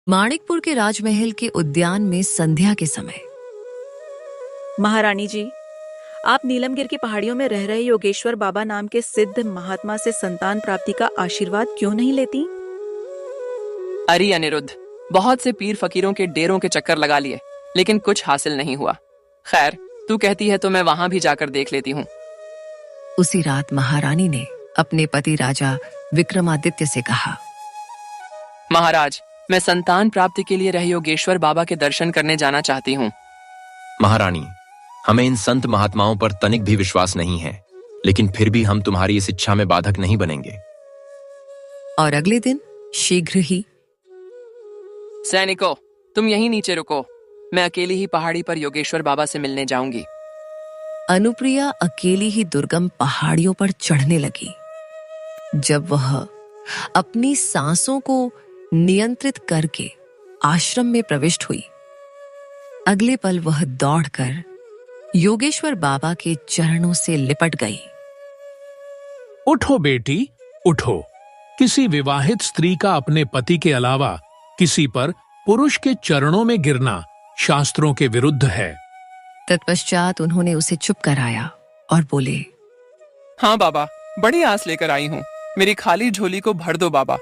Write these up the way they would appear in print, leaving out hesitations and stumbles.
माणिकपुर के राजमहल के उद्यान में संध्या के समय। महारानी जी, आप नीलमगिर की पहाड़ियों में रह रहे योगेश्वर बाबा नाम के सिद्ध महात्मा से संतान प्राप्ति का आशीर्वाद क्यों नहीं लेती? अरे अनिरुद्ध, बहुत से पीर फकीरों के डेरों के चक्कर लगा लिए, लेकिन कुछ हासिल नहीं हुआ। खैर, तू कहती है तो मैं वहां भी जाकर देख लेती हूँ। उसी रात महारानी ने अपने पति राजा विक्रमादित्य से कहा, महाराज, मैं संतान प्राप्ति के लिए रह योगेश्वर बाबा के दर्शन करने जाना चाहती हूँ। महारानी, हमें इन संत महात्माओं पर तनिक भी विश्वास नहीं है, लेकिन फिर भी हम तुम्हारी इस इच्छा में बाधक नहीं बनेंगे। और अगले दिन शीघ्र ही। सैनिकों, तुम यहीं नीचे रुको, मैं अकेली ही पहाड़ी पर योगेश्वर बाबा से मिलने जाऊंगी। अनुप्रिया अकेली ही दुर्गम पहाड़ियों पर चढ़ने लगी। जब वह अपनी सांसों को नियंत्रित करके आश्रम में प्रविष्ट हुई, अगले पल वह दौड़कर योगेश्वर बाबा के चरणों से लिपट गई। उठो बेटी, उठो। किसी विवाहित स्त्री का अपने पति के अलावा किसी पर पुरुष के चरणों में गिरना शास्त्रों के विरुद्ध है। तत्पश्चात उन्होंने उसे चुप कराया और बोले, हाँ बाबा, बड़ी आस लेकर आई हूँ, मेरी खाली झोली को भर दो बाबा।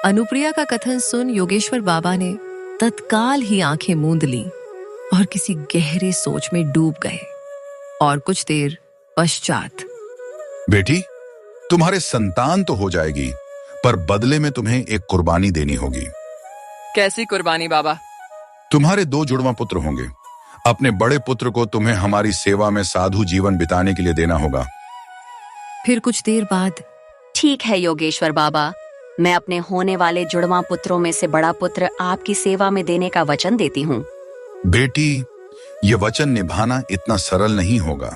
अनुप्रिया का कथन सुन योगेश्वर बाबा ने तत्काल ही आंखें मूंद ली और किसी गहरे सोच में डूब गए। और कुछ देर पश्चात, बेटी, तुम्हारे संतान तो हो जाएगी, पर बदले में तुम्हें एक कुर्बानी देनी होगी। कैसी कुर्बानी बाबा? तुम्हारे 2 जुड़वा पुत्र होंगे। अपने बड़े पुत्र को तुम्हें हमारी सेवा में साधु जीवन बिताने के लिए देना होगा। फिर कुछ देर बाद, ठीक है योगेश्वर बाबा, मैं अपने होने वाले जुड़वा पुत्रों में से बड़ा पुत्र आपकी सेवा में देने का वचन देती हूँ। बेटी, ये वचन निभाना इतना सरल नहीं होगा।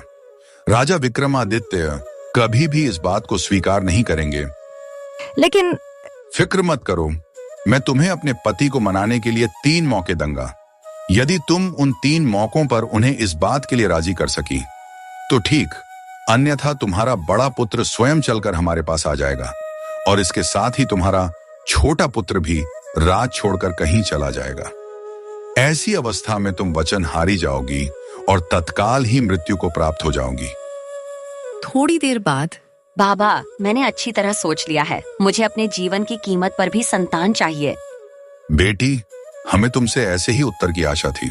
राजा विक्रमादित्य कभी भी इस बात को स्वीकार नहीं करेंगे। लेकिन फिक्र मत करो, मैं तुम्हें अपने पति को मनाने के लिए 3 मौके दूंगा। यदि तुम उन 3 मौकों पर उन्हें इस बात के लिए राजी कर सकी तो ठीक, अन्यथा तुम्हारा बड़ा पुत्र स्वयं चलकर हमारे पास आ जाएगा और इसके साथ ही तुम्हारा छोटा पुत्र भी राज छोड़कर कहीं चला जाएगा। ऐसी अवस्था में तुम वचन हारी जाओगी और तत्काल ही मृत्यु को प्राप्त हो जाओगी। थोड़ी देर बाद, बाबा, मैंने अच्छी तरह सोच लिया है, मुझे अपने जीवन की कीमत पर भी संतान चाहिए। बेटी, हमें तुमसे ऐसे ही उत्तर की आशा थी।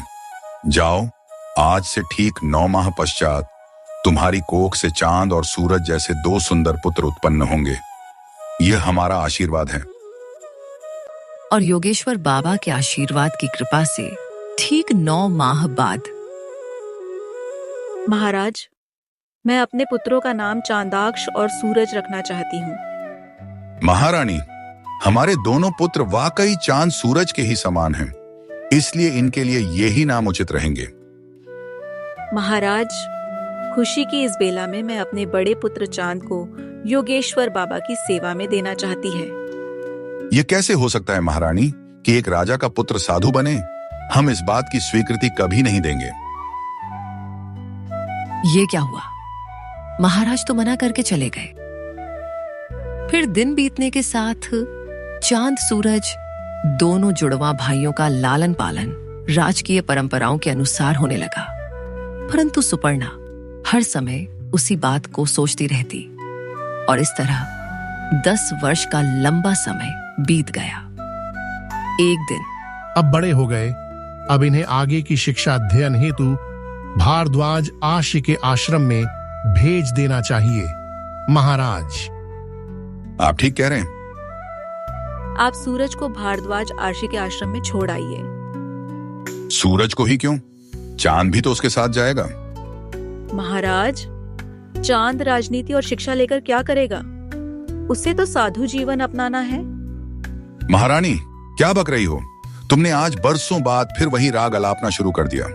जाओ, आज से ठीक 9 माह पश्चात तुम्हारी कोख से चांद और सूरज जैसे 2 सुंदर पुत्र उत्पन्न होंगे। यह हमारा आशीर्वाद है। और योगेश्वर बाबा के आशीर्वाद की कृपा से ठीक 9 माह बाद, महाराज, मैं अपने पुत्रों का नाम चांदाक्ष और सूरज रखना चाहती हूँ। महारानी, हमारे दोनों पुत्र वाकई चांद सूरज के ही समान हैं, इसलिए इनके लिए यही नाम उचित रहेंगे। महाराज, खुशी की इस बेला में मैं अपने बड़े पुत्र चांद को योगेश्वर बाबा की सेवा में देना चाहती है। यह कैसे हो सकता है महारानी कि एक राजा का पुत्र साधु बने? हम इस बात की स्वीकृति कभी नहीं देंगे। ये क्या हुआ? महाराज तो मना करके चले गए। फिर दिन बीतने के साथ चांद सूरज दोनों जुड़वा भाइयों का लालन पालन राजकीय परंपराओं के अनुसार होने लगा, परंतु सुपर्णा हर समय उसी बात को सोचती रहती और इस तरह 10 वर्ष का लंबा समय बीत गया। एक दिन, अब बड़े हो गए, अब इन्हें आगे की शिक्षा अध्ययन हेतु भारद्वाज आशी के आश्रम में भेज देना चाहिए। महाराज, आप ठीक कह रहे हैं। आप सूरज को भारद्वाज आशी के आश्रम में छोड़ आइए। सूरज को ही क्यों? चांद भी तो उसके साथ जाएगा। महाराज, चांद राजनीति और शिक्षा लेकर क्या करेगा? उसे तो साधु जीवन अपनाना है। महारानी, क्या बक रही हो? तुमने आज बरसों बाद फिर वही राग अलापना शुरू कर दिया।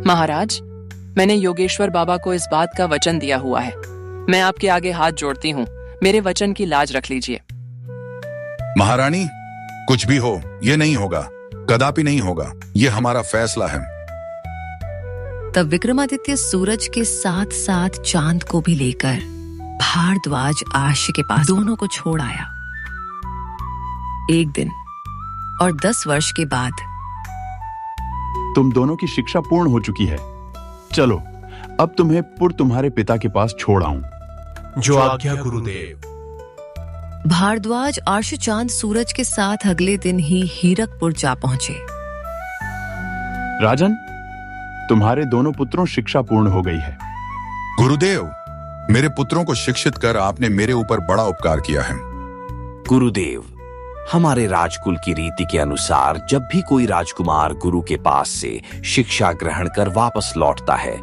महाराज, मैंने योगेश्वर बाबा को इस बात का वचन दिया हुआ है। मैं आपके आगे हाथ जोड़ती हूँ, मेरे वचन की लाज रख लीजिए। महारानी, कुछ भी हो, यह नहीं होगा, कदापि नहीं होगा। यह हमारा फैसला है। तब विक्रमादित्य सूरज के साथ साथ चांद को भी लेकर भारद्वाज आशी के पास दोनों को छोड़ आया। एक दिन और 10 वर्ष के बाद तुम दोनों की शिक्षा पूर्ण हो चुकी है। चलो अब तुम्हें तुम्हारे पिता के पास छोड़ आऊं। जो आज्ञा गुरुदेव। भारद्वाज आर्श चांद सूरज के साथ अगले दिन ही हीरकपुर जा पहुंचे। राजन, तुम्हारे दोनों पुत्रों शिक्षा पूर्ण हो गई है। गुरुदेव, मेरे पुत्रों को शिक्षित कर आपने मेरे ऊपर बड़ा उपकार किया है। गुरुदेव, हमारे राजकुल की रीति के अनुसार जब भी कोई राजकुमार गुरु के पास से शिक्षा ग्रहण कर वापस लौटता है,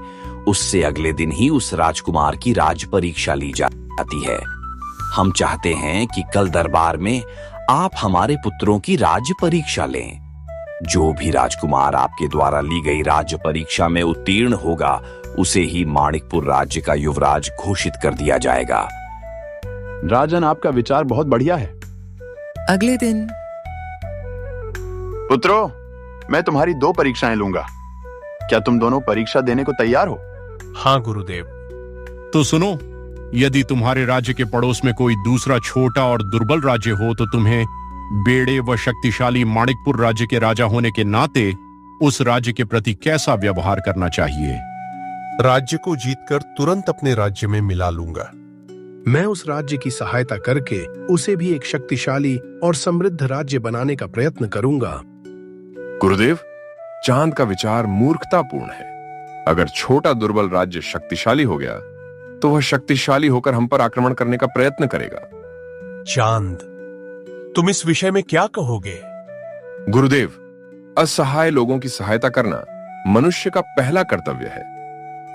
उससे अगले दिन ही उस राजकुमार की राज परीक्षा ली जाती है। हम चाहते हैं कि कल दरबार में आप हमारे पुत्रों की राज परीक्षा लें। जो भी राजकुमार आपके द्वारा ली गई राज परीक्षा में उत्तीर्ण होगा, उसे ही माणिकपुर राज्य का युवराज घोषित कर दिया जाएगा। राजन, आपका विचार बहुत बढ़िया है। अगले दिन पुत्रों, मैं तुम्हारी 2 परीक्षाएं लूंगा। क्या तुम दोनों परीक्षा देने को तैयार हो? हाँ गुरुदेव। तो सुनो, यदि तुम्हारे राज्य के पड़ोस में कोई दूसरा छोटा और दुर्बल राज्य हो तो तुम्हें बेड़े व शक्तिशाली माणिकपुर राज्य के राजा होने के नाते उस राज्य के प्रति कैसा व्यवहार करना चाहिए? राज्य को जीतकर तुरंत अपने राज्य में मिला लूंगा। मैं उस राज्य की सहायता करके उसे भी एक शक्तिशाली और समृद्ध राज्य बनाने का प्रयत्न करूंगा। गुरुदेव, चांद का विचार मूर्खतापूर्ण है। अगर छोटा दुर्बल राज्य शक्तिशाली हो गया तो वह शक्तिशाली होकर हम पर आक्रमण करने का प्रयत्न करेगा। चांद, तुम इस विषय में क्या कहोगे? गुरुदेव, असहाय लोगों की सहायता करना मनुष्य का पहला कर्तव्य है।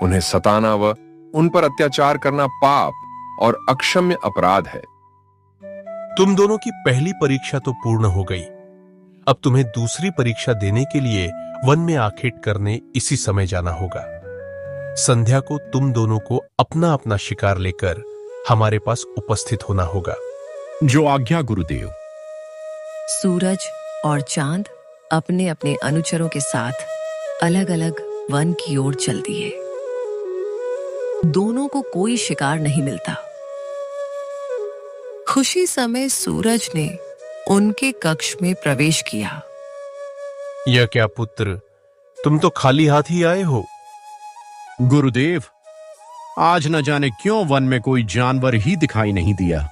उन्हें सताना व उन पर अत्याचार करना पाप और अक्षम्य अपराध है। तुम दोनों की पहली परीक्षा तो पूर्ण हो गई। अब तुम्हें दूसरी परीक्षा देने के लिए वन में आखेट करने इसी समय जाना होगा। संध्या को तुम दोनों को अपना अपना शिकार लेकर हमारे पास उपस्थित होना होगा। जो आज्ञा गुरुदेव। सूरज और चांद अपने अपने अनुचरों के साथ अलग अलग वन की ओर चल दिए। दोनों को कोई शिकार नहीं मिलता। खुशी समय सूरज ने उनके कक्ष में प्रवेश किया। यह क्या पुत्र, तुम तो खाली हाथ ही आए हो? गुरुदेव, आज न जाने क्यों वन में कोई जानवर ही दिखाई नहीं दिया।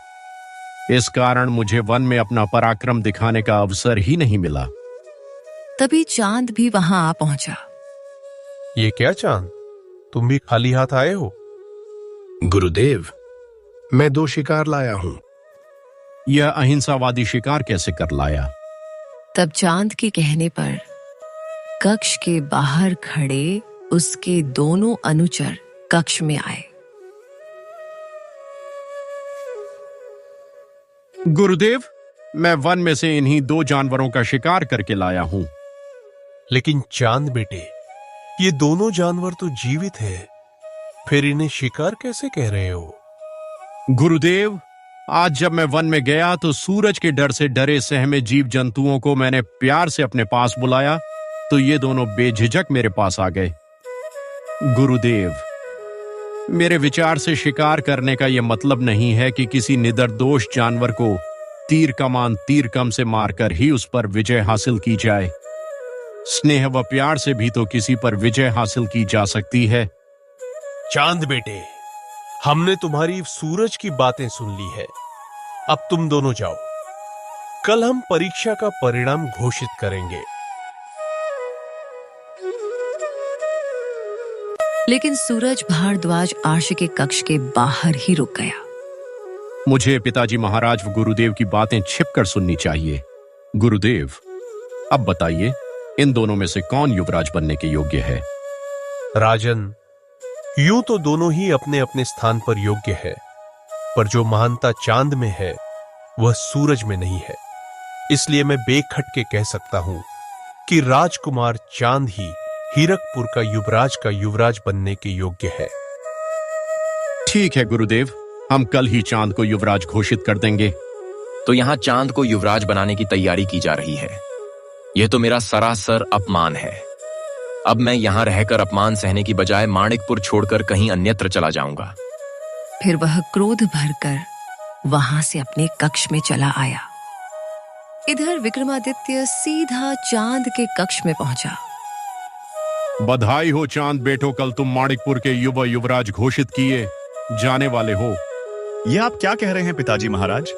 इस कारण मुझे वन में अपना पराक्रम दिखाने का अवसर ही नहीं मिला। तभी चांद भी वहां आ पहुंचा। ये क्या चांद, तुम भी खाली हाथ आए हो? गुरुदेव, मैं 2 शिकार लाया हूं। यह अहिंसावादी शिकार कैसे कर लाया? तब चांद के कहने पर कक्ष के बाहर खड़े उसके दोनों अनुचर कक्ष में आए। गुरुदेव, मैं वन में से इन्हीं 2 जानवरों का शिकार करके लाया हूं। लेकिन चांद बेटे, ये दोनों जानवर तो जीवित है, फिर इन्हें शिकार कैसे कह रहे हो? गुरुदेव, आज जब मैं वन में गया तो सूरज के डर से डरे सहमे जीव जंतुओं को मैंने प्यार से अपने पास बुलाया तो ये दोनों बेझिझक मेरे पास आ गए। गुरुदेव, मेरे विचार से शिकार करने का यह मतलब नहीं है कि किसी निर्दोष जानवर को तीर कमान तीर कम से मारकर ही उस पर विजय हासिल की जाए। स्नेह व प्यार से भी तो किसी पर विजय हासिल की जा सकती है। चांद बेटे, हमने तुम्हारी सूरज की बातें सुन ली है। अब तुम दोनों जाओ, कल हम परीक्षा का परिणाम घोषित करेंगे। लेकिन सूरज भारद्वाज आर्ष के कक्ष के बाहर ही रुक गया। मुझे पिताजी महाराज व गुरुदेव की बातें छिपकर सुननी चाहिए। गुरुदेव, अब बताइए, इन दोनों में से कौन युवराज बनने के योग्य है? राजन, यूं तो दोनों ही अपने अपने स्थान पर योग्य है, पर जो महानता चांद में है वह सूरज में नहीं है। इसलिए मैं बेखट के कह सकता हूं कि राजकुमार चांद ही हीरकपुर का युवराज बनने के योग्य है। ठीक है गुरुदेव, हम कल ही चांद को युवराज घोषित कर देंगे। तो यहाँ चांद को युवराज बनाने की तैयारी की जा रही है। यह तो मेरा सरासर अपमान है। अब मैं यहाँ रहकर अपमान सहने की बजाय माणिकपुर छोड़कर कहीं अन्यत्र चला जाऊंगा। फिर वह क्रोध भरकर वहां से अपने कक्ष में चला आया। इधर विक्रमादित्य सीधा चांद के कक्ष में पहुंचा। बधाई हो चांद बेटो, कल तुम माणिकपुर के युवा युवराज घोषित किए जाने वाले हो। यह आप क्या कह रहे हैं पिताजी महाराज?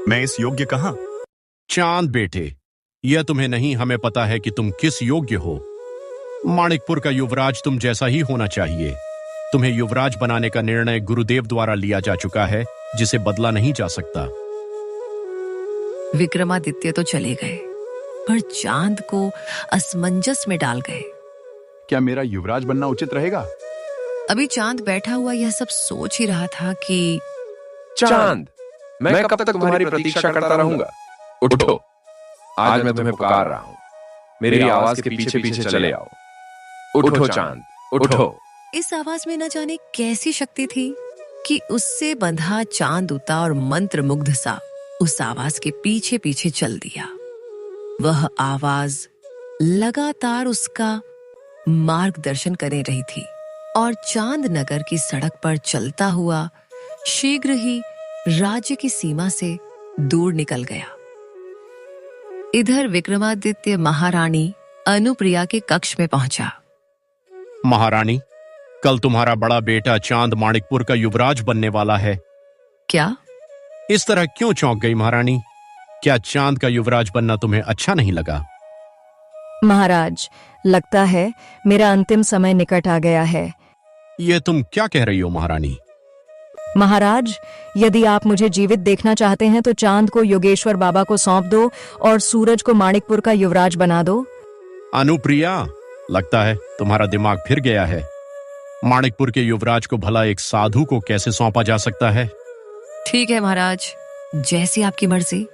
मैं इस योग्य कहां? चांद बेटे, यह तुम्हें नहीं, हमें पता है कि तुम किस योग्य हो। माणिकपुर का युवराज तुम जैसा ही होना चाहिए। तुम्हें युवराज बनाने का निर्णय गुरुदेव द्वारा लिया जा चुका है, जिसे बदला नहीं जा सकता। विक्रमादित्य तो चले गए, पर चांद को असमंजस में डाल गए। क्या मेरा युवराज बनना उचित रहेगा? अभी चांद बैठा हुआ यह सब सोच ही रहा था कि चांद, मैं कब तक तुम्हारी प्रतीक्षा करता रहूंगा? उठो, आज मैं तुम्हें पुकार रहा हूं। मेरी आवाज के पीछे पीछे चले आओ। उठो चांद, उठो। इस आवाज में न जाने कैसी शक्ति थी कि उससे बंधा चांद उता और मंत्र मुग्ध सा उस आवाज के पीछे पीछे चल दिया। वह आवाज लगातार उसका मार्गदर्शन करे रही थी और चांद नगर की सड़क पर चलता हुआ शीघ्र ही राज्य की सीमा से दूर निकल गया। इधर विक्रमादित्य महारानी अनुप्रिया के कक्ष में पहुंचा। महारानी, कल तुम्हारा बड़ा बेटा चांद माणिकपुर का युवराज बनने वाला है। क्या? इस तरह क्यों चौंक गई महारानी? क्या चांद का युवराज बनना तुम्हें अच्छा नहीं लगा? महाराज, लगता है मेरा अंतिम समय निकट आ गया है। यह तुम क्या कह रही हो महारानी? महाराज, यदि आप मुझे जीवित देखना चाहते हैं तो चांद को योगेश्वर बाबा को सौंप दो और सूरज को माणिकपुर का युवराज बना दो। अनुप्रिया, लगता है तुम्हारा दिमाग फिर गया है। माणिकपुर के युवराज को भला एक साधु को कैसे सौंपा जा सकता है? ठीक है महाराज, जैसी आपकी मर्जी।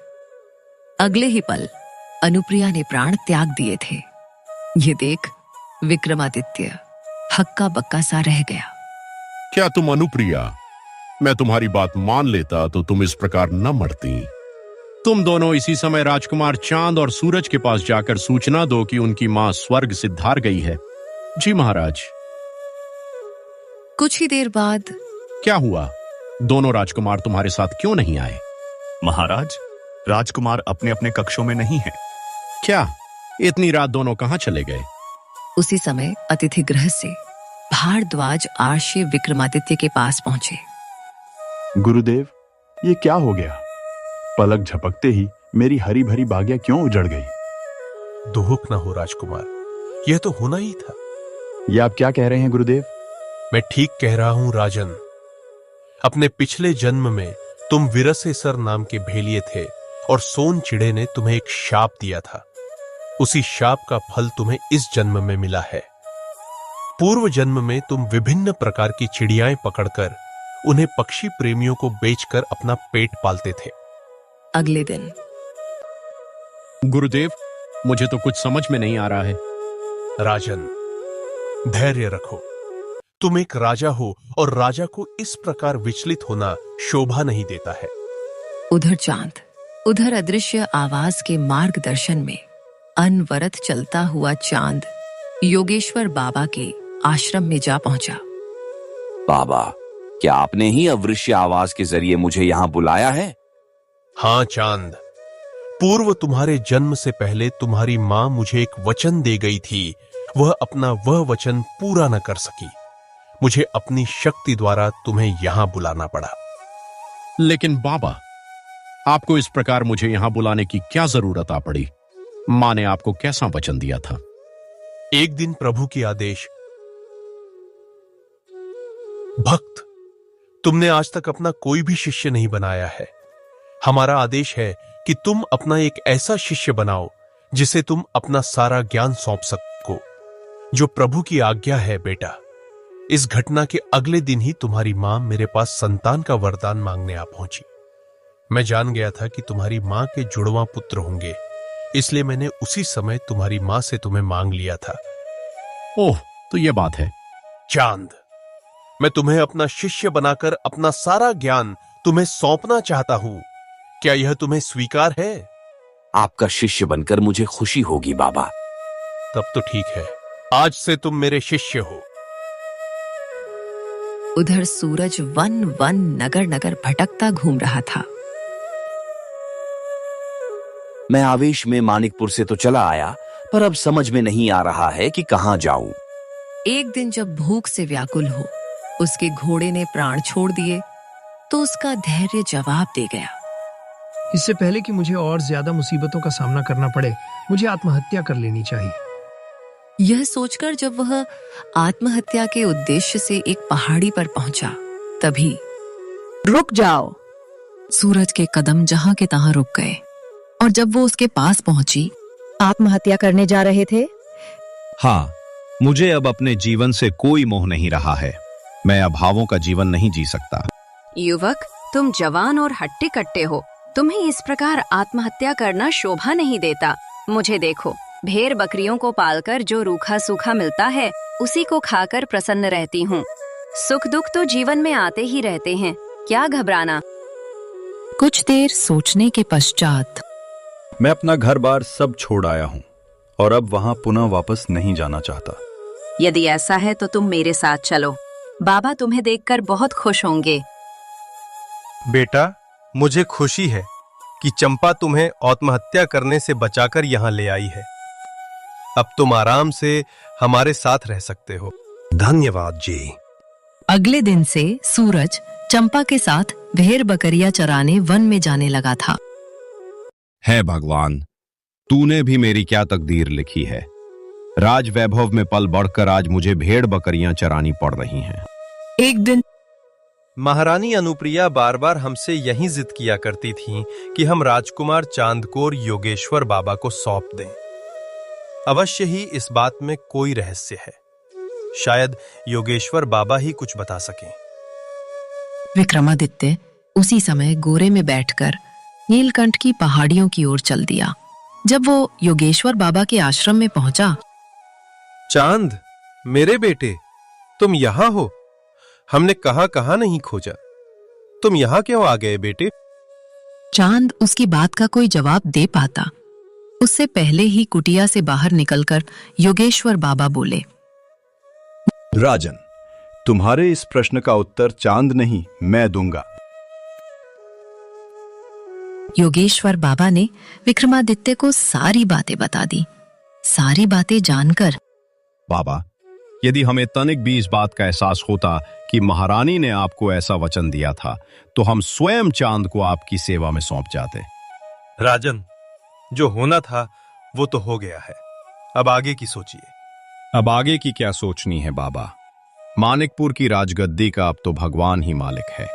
अगले ही पल अनुप्रिया ने प्राण त्याग दिए थे। ये देख विक्रमादित्य हक्का बक्का सा रह गया। क्या तुम अनुप्रिया? मैं तुम्हारी बात मान लेता तो तुम इस प्रकार न मरती। तुम दोनों इसी समय राजकुमार चांद और सूरज के पास जाकर सूचना दो कि उनकी मां स्वर्ग सिद्धार गई है। जी महाराज। कुछ ही देर बाद क्या हुआ? दोनों राजकुमार तुम्हारे साथ क्यों नहीं आए? महाराज, राजकुमार अपने अपने कक्षों में नहीं हैं। क्या? इतनी रात दोनों कहां चले गए? उसी समय अतिथि गृह से भारद्वाज आर्षी विक्रमादित्य के पास पहुंचे। गुरुदेव, ये क्या हो गया? पलक झपकते ही मेरी हरी भरी बागिया क्यों उजड़ गई? दुहुक न हो राजकुमार, यह तो होना ही था। ये आप क्या कह रहे हैं गुरुदेव? मैं ठीक कह रहा हूं राजन। अपने पिछले जन्म में तुम विरसेसर नाम के भेलिए थे और सोन चिड़े ने तुम्हें एक शाप दिया था। उसी शाप का फल तुम्हें इस जन्म में मिला है। पूर्व जन्म में तुम विभिन्न प्रकार की चिड़ियाएं पकड़कर उन्हें पक्षी प्रेमियों को बेचकर अपना पेट पालते थे। अगले दिन गुरुदेव, मुझे तो कुछ समझ में नहीं आ रहा है। राजन, धैर्य रखो। तुम एक राजा हो और राजा को इस प्रकार विचलित होना शोभा नहीं देता है। उधर चांद, उधर अदृश्य आवाज के मार्गदर्शन में अनवरत चलता हुआ चांद योगेश्वर बाबा के आश्रम में जा पहुंचा। बाबा, क्या आपने ही अदृश्य आवाज के जरिए मुझे यहां बुलाया है? हां चांद, पूर्व तुम्हारे जन्म से पहले तुम्हारी मां मुझे एक वचन दे गई थी। वह अपना वह वचन पूरा न कर सकी। मुझे अपनी शक्ति द्वारा तुम्हें यहां बुलाना पड़ा। लेकिन बाबा, आपको इस प्रकार मुझे यहां बुलाने की क्या जरूरत आ पड़ी? मां ने आपको कैसा वचन दिया था? एक दिन प्रभु की आदेश। भक्त, तुमने आज तक अपना कोई भी शिष्य नहीं बनाया है। हमारा आदेश है कि तुम अपना एक ऐसा शिष्य बनाओ जिसे तुम अपना सारा ज्ञान सौंप सको। जो प्रभु की आज्ञा है बेटा। इस घटना के अगले दिन ही तुम्हारी मां मेरे पास संतान का वरदान मांगने आ पहुंची। मैं जान गया था कि तुम्हारी मां के जुड़वां पुत्र होंगे, इसलिए मैंने उसी समय तुम्हारी मां से तुम्हें मांग लिया था। ओह, तो यह बात है। चांद, मैं तुम्हें अपना शिष्य बनाकर अपना सारा ज्ञान तुम्हें सौंपना चाहता हूं। क्या यह तुम्हें स्वीकार है? आपका शिष्य बनकर मुझे खुशी होगी बाबा। तब तो ठीक है, आज से तुम मेरे शिष्य हो। उधर सूरज वन वन नगर नगर भटकता घूम रहा था। मैं आवेश में मानिकपुर से तो चला आया, पर अब समझ में नहीं आ रहा है कि कहां जाऊं। एक दिन जब भूख से व्याकुल हो उसके घोड़े ने प्राण छोड़ दिए तो उसका धैर्य जवाब दे गया। इससे पहले कि मुझे और ज्यादा मुसीबतों का सामना करना पड़े, मुझे आत्महत्या कर लेनी चाहिए। यह सोचकर जब वह आत्महत्या के उद्देश्य से एक पहाड़ी पर पहुंचा, तभी रुक जाओ। सूरज के कदम जहां के तहां रुक गए और जब वो उसके पास पहुंची, आत्महत्या करने जा रहे थे? हाँ, मुझे अब अपने जीवन से कोई मोह नहीं रहा है। मैं अभावों का जीवन नहीं जी सकता। युवक, तुम जवान और हट्टे कट्टे हो, तुम्हें इस प्रकार आत्महत्या करना शोभा नहीं देता। मुझे देखो, भेड़ बकरियों को पालकर जो रूखा सूखा मिलता है उसी को खाकर प्रसन्न रहती हूँ। सुख दुख तो जीवन में आते ही रहते हैं, क्या घबराना। कुछ देर सोचने के पश्चात मैं अपना घर बार सब छोड़ आया हूँ और अब वहां पुनः वापस नहीं जाना चाहता। यदि ऐसा है तो तुम मेरे साथ चलो, बाबा तुम्हें देखकर बहुत खुश होंगे। बेटा, मुझे खुशी है कि चंपा तुम्हें आत्महत्या करने से बचाकर यहाँ ले आई है। अब तुम आराम से हमारे साथ रह सकते हो। धन्यवाद जी। अगले दिन से सूरज चंपा के साथ भेड़ बकरियां चराने वन में जाने लगा था। है भगवान, तूने भी मेरी क्या तकदीर लिखी है। राज वैभव में पल बढ़कर आज मुझे भेड़ बकरियां चरानी पड़ रही हैं। एक दिन महारानी अनुप्रिया बार बार हमसे यही जिद किया करती थीं कि हम राजकुमार चांदकोर योगेश्वर बाबा को सौंप दें। अवश्य ही इस बात में कोई रहस्य है। शायद योगेश्वर बाबा ही कुछ बता सकें। विक्रमादित्य उसी समय गोरे में बैठकर नीलकंठ की पहाड़ियों की ओर चल दिया। जब वो योगेश्वर बाबा के आश्रम में पहुंचा, चांद, मेरे बेटे, तुम यहां हो? हमने कहां कहां नहीं खोजा। तुम यहां क्यों आ गए बेटे? चांद उसकी बात का कोई जवाब दे पाता उससे पहले ही कुटिया से बाहर निकलकर योगेश्वर बाबा बोले, राजन, तुम्हारे इस प्रश्न का उत्तर चांद नहीं, मैं दूंगा। योगेश्वर बाबा ने विक्रमादित्य को सारी बातें बता दी। सारी बातें जानकर, बाबा, यदि हमें तनिक भी इस बात का एहसास होता कि महारानी ने आपको ऐसा वचन दिया था, तो हम स्वयं चांद को आपकी सेवा में सौंप जाते। राजन, जो होना था वो तो हो गया है। अब आगे की सोचिए। अब आगे की क्या सोचनी है बाबा? मानिकपुर की राजगद्दी का अब तो भगवान ही मालिक है।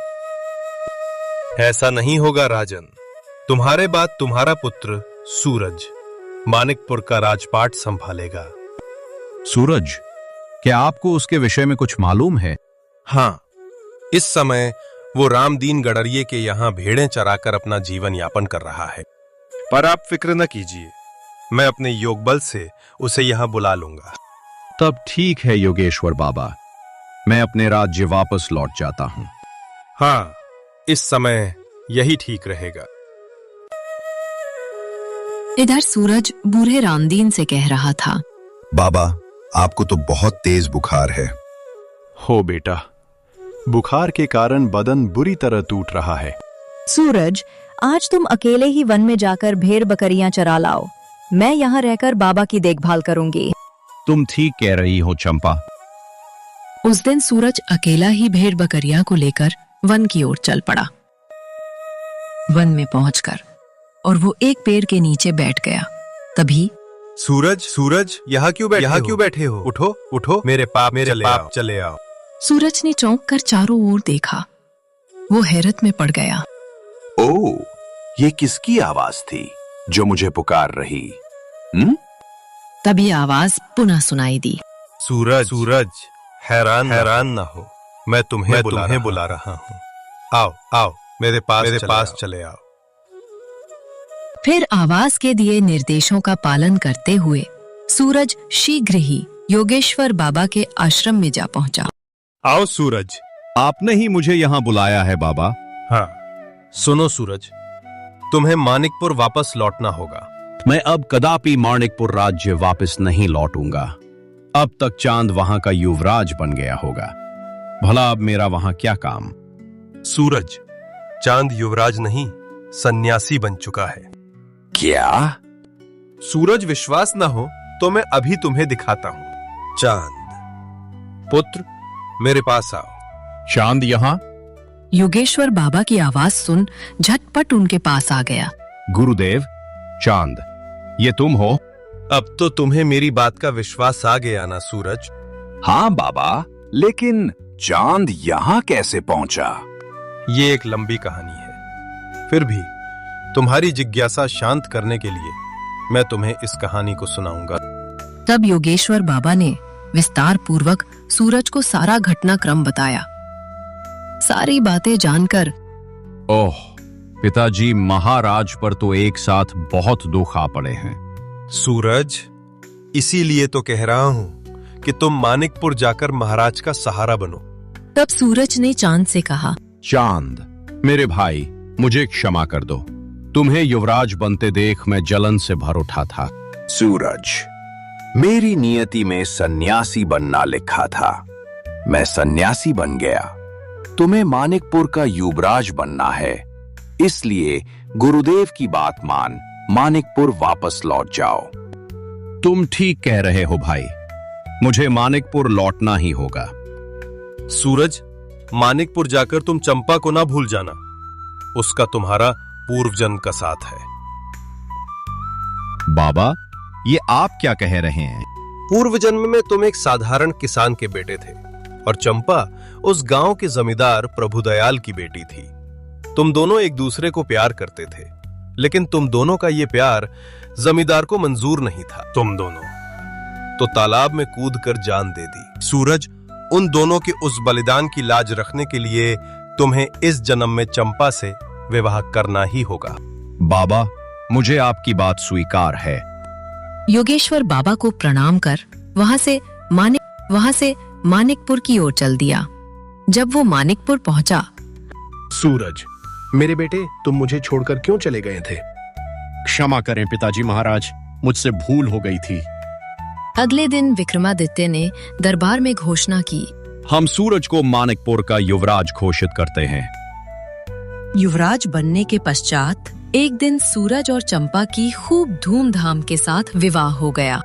ऐसा नहीं होगा राजन। तुम्हारे बाद तुम्हारा पुत्र सूरज मानिकपुर का राजपाट संभालेगा। सूरज, क्या आपको उसके विषय में कुछ मालूम है? हाँ, इस समय वो रामदीन गडरिये के यहाँ भेड़ें चराकर अपना जीवन यापन कर रहा है। पर आप फिक्र न कीजिए, मैं अपने योग बल से उसे यहाँ बुला लूंगा। तब ठीक है योगेश्वर बाबा, मैं अपने राज्य वापस लौट जाता हूँ। हाँ, इस समय यही ठीक रहेगा। इधर सूरज बूढ़े रामदीन से कह रहा था, बाबा, आपको तो बहुत तेज बुखार है। हो बेटा, बुखार के कारण बदन बुरी तरह टूट रहा है। सूरज, आज तुम अकेले ही वन में जाकर भेड़ बकरियां चरा लाओ। मैं यहाँ रहकर बाबा की देखभाल करूंगी। तुम ठीक कह रही हो चंपा। उस दिन सूरज अकेला ही भेड़ बकरियां को लेकर वन की ओर चल पड़ा। वन में पहुंचकर और वो एक पेड़ के नीचे बैठ गया। तभी सूरज, यहाँ क्यों बैठे हो? उठो उठो, मेरे पाप चले आओ। सूरज ने चौंक कर चारों ओर देखा। वो हैरत में पड़ गया। ओ, ये किसकी आवाज थी जो मुझे पुकार रही? तभी आवाज पुनः सुनाई दी। सूरज, हैरान ना हो, मैं तुम्हें बुला रहा हूँ। आओ, मेरे पास चले आओ। फिर आवाज के दिए निर्देशों का पालन करते हुए सूरज शीघ्र ही योगेश्वर बाबा के आश्रम में जा पहुंचा। आओ सूरज, आपने ही मुझे यहाँ बुलाया है बाबा। हाँ, सुनो सूरज, तुम्हें मानिकपुर वापस लौटना होगा। मैं अब कदापि मानिकपुर राज्य वापस नहीं लौटूंगा। अब तक चांद वहां का युवराज बन गया होगा। भला अब मेरा वहां क्या काम? सूरज, चांद युवराज नहीं, सन्यासी बन चुका है। क्या? सूरज विश्वास न हो तो मैं अभी तुम्हें दिखाता हूं। चांद पुत्र, मेरे पास आओ। चांद यहाँ? योगेश्वर बाबा की आवाज सुन झटपट उनके पास आ गया। गुरुदेव, चांद, ये तुम हो? अब तो तुम्हें मेरी बात का विश्वास आ गया ना सूरज? हाँ बाबा, लेकिन चांद यहाँ कैसे पहुंचा? ये एक लंबी कहानी है। फिर भी तुम्हारी जिज्ञासा शांत करने के लिए मैं तुम्हें इस कहानी को सुनाऊंगा। तब योगेश्वर बाबा ने विस्तार पूर्वक सूरज को सारा घटनाक्रम बताया। सारी बातें जानकर ओह, पिताजी, महाराज पर तो एक साथ बहुत दुख आ पड़े हैं। सूरज, इसीलिए तो कह रहा हूं कि तुम मानिकपुर जाकर महाराज का सहारा बनो। तब सूरज ने चांद से कहा, चांद, मेरे भाई, मुझे क्षमा कर दो। तुम्हें युवराज बनते देख मैं जलन से भर उठा था। सूरज, मेरी नियति में सन्यासी बनना लिखा था। मैं सन्यासी बन गया। तुम्हें मानिकपुर का युवराज बनना है, इसलिए गुरुदेव की बात मान मानिकपुर वापस लौट जाओ। तुम ठीक कह रहे हो भाई, मुझे मानिकपुर लौटना ही होगा। सूरज, मानिकपुर जाकर तुम चंपा को ना भूल जाना। उसका तुम्हारा पूर्व जन्म का साथ है। बाबा, ये आप क्या कह रहे हैं? पूर्व जन्म में तुम एक साधारण किसान के बेटे थे और चंपा उस गांव के जमींदार प्रभुदयाल की बेटी थी। तुम दोनों एक दूसरे को प्यार करते थे, लेकिन तुम दोनों का ये प्यार जमींदार को मंजूर नहीं था। तुम दोनों तो तालाब में कूदकर जान दे दी। सूरज, उन दोनों के उस बलिदान की लाज रखने के लिए तुम्हें इस जन्म में चंपा से विवाह करना ही होगा। बाबा, मुझे आपकी बात स्वीकार है। योगेश्वर बाबा को प्रणाम कर वहां से मानिकपुर की ओर चल दिया। जब वो मानिकपुर पहुंचा, सूरज, मेरे बेटे, तुम मुझे छोड़कर क्यों चले गए थे? क्षमा करें पिताजी महाराज, मुझसे भूल हो गई थी। अगले दिन विक्रमादित्य ने दरबार में घोषणा की, हम सूरज को मानिकपुर का युवराज घोषित करते हैं। युवराज बनने के पश्चात एक दिन सूरज और चंपा की खूब धूमधाम के साथ विवाह हो गया।